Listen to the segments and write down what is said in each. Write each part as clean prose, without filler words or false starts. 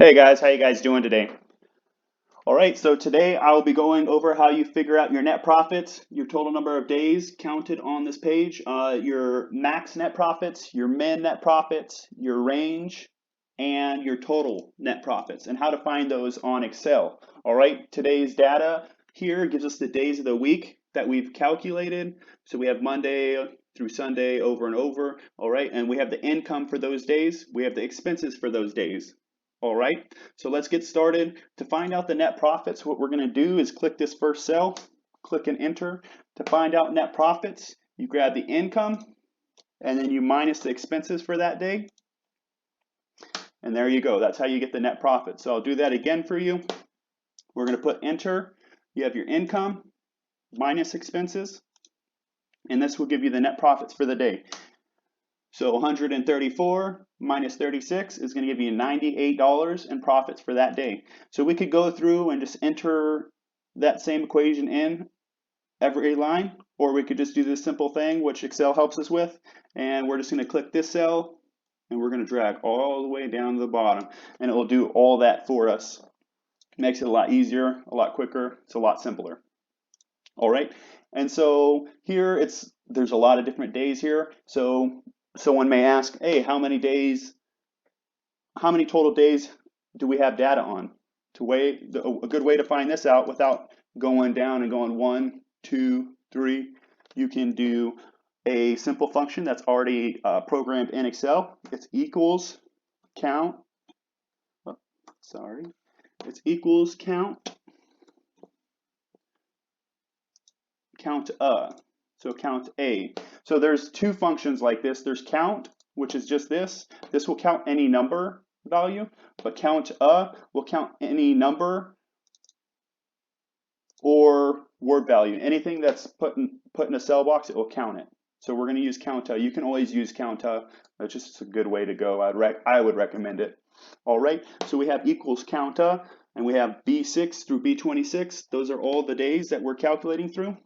Hey guys, how you guys doing today? All right, so today I'll be going over how you figure out your net profits, your total number of days counted on this page, your max net profits, your min net profits, your range, and your total net profits, and how to find those on Excel. All right, today's data here gives us the days of the week that we've calculated. So we have Monday through Sunday over and over. All right, and we have the income for those days. We have the expenses for those days. All right, so let's get started. To find out the net profits, what we're going to do is click this first cell, click and enter. To find out net profits, you grab the income, and then you minus the expenses for that day. And there you go. That's how you get the net profit. So I'll do that again for you. We're going to put enter. You have your income minus expenses, and this will give you the net profits for the day. So 134 minus 36 is going to give you $98 in profits for that day. So we could go through and just enter that same equation in every line, or we could just do this simple thing, which Excel helps us with, and we're just going to click this cell, and we're going to drag all the way down to the bottom, and it will do all that for us. Makes it a lot easier, a lot quicker, it's a lot simpler. All right, and so here there's a lot of different days here. So someone may ask, hey, how many total days do we have data on? A good way to find this out without going down and going 1, 2, 3, you can do a simple function that's already programmed in Excel. It's equals count. Oh, sorry. It's equals count. So count A. So there's two functions like this. There's count, which is just this. This will count any number value, but count will count any number or word value. Anything that's put in a cell box, it will count it. So we're going to use Counta. You can always use Counta. That's just a good way to go. I would recommend it. All right. So we have equals Counta, and we have B6 through B26. Those are all the days that we're calculating through.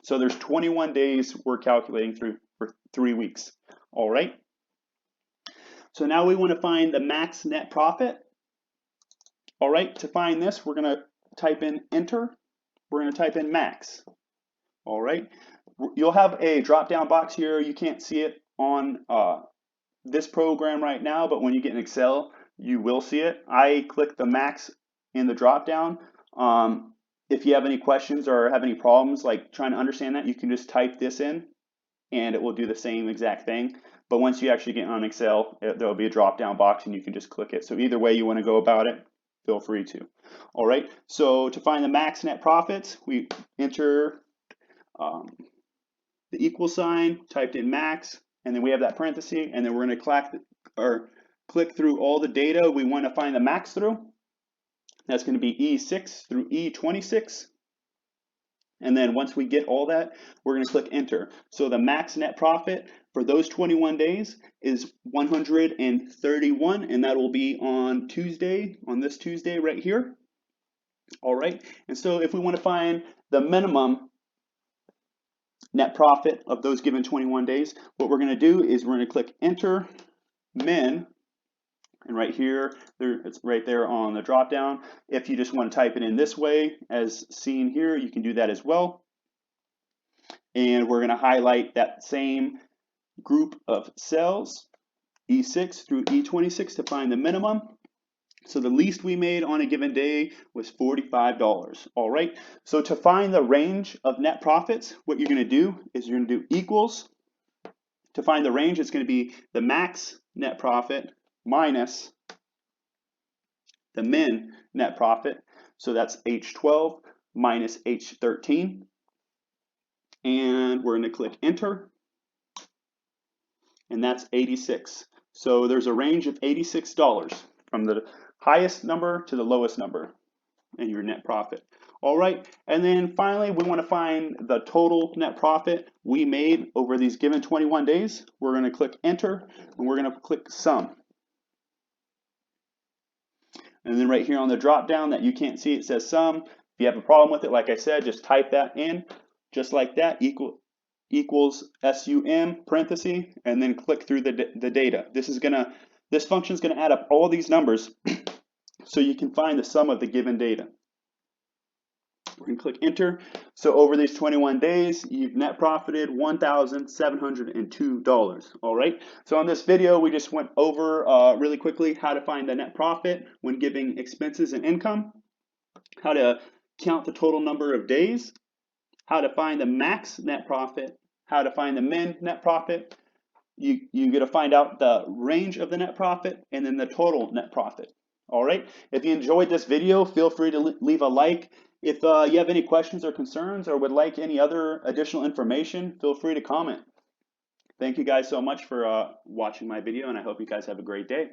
So there's 21 days we're calculating through for 3 weeks. All right. So now we want to find the max net profit. All right. To find this, we're going to type in enter. We're going to type in max. All right. You'll have a drop-down box here. You can't see it on this program right now, but when you get in Excel, you will see it. I click the max in the drop-down. If you have any questions or have any problems like trying to understand that, you can just type this in and it will do the same exact thing. But once you actually get on Excel, there will be a drop-down box and you can just click it. So either way you want to go about it, feel free to. All right, so to find the max net profits, we enter the equal sign, typed in max, and then we have that parenthesis, and then we're going to click through all the data we want to find the max through. That's going to be E6 through E26. And then once we get all that, we're going to click enter. So the max net profit for those 21 days is 131, and that will be on Tuesday, on this Tuesday right here. All right, and so if we want to find the minimum net profit of those given 21 days, what we're going to do is we're going to click enter min. And right here, it's right there on the drop down. If you just want to type it in this way, as seen here, you can do that as well. And we're going to highlight that same group of cells, E6 through E26, to find the minimum. So the least we made on a given day was $45. All right. So to find the range of net profits, what you're going to do is you're going to do equals. To find the range, it's going to be the max net profit minus the min net profit. So that's H12 minus H13. And we're going to click enter. And that's 86. So there's a range of $86 from the highest number to the lowest number in your net profit. All right, and then finally we want to find the total net profit we made over these given 21 days. We're going to click enter and we're going to click sum. And then right here on the drop down that you can't see, it says sum. If you have a problem with it, like I said, just type that in just like that, equals SUM parenthesis, and then click through the data. This This function is going to add up all these numbers so you can find the sum of the given data. We're going to click enter. So over these 21 days, you've net profited $1,702. All right. So on this video, we just went over really quickly how to find the net profit when giving expenses and income, how to count the total number of days, how to find the max net profit, how to find the min net profit. You get to find out the range of the net profit and then the total net profit. All right. If you enjoyed this video, feel free to leave a like. If you have any questions or concerns or would like any other additional information, feel free to comment. Thank you guys so much for watching my video, and I hope you guys have a great day.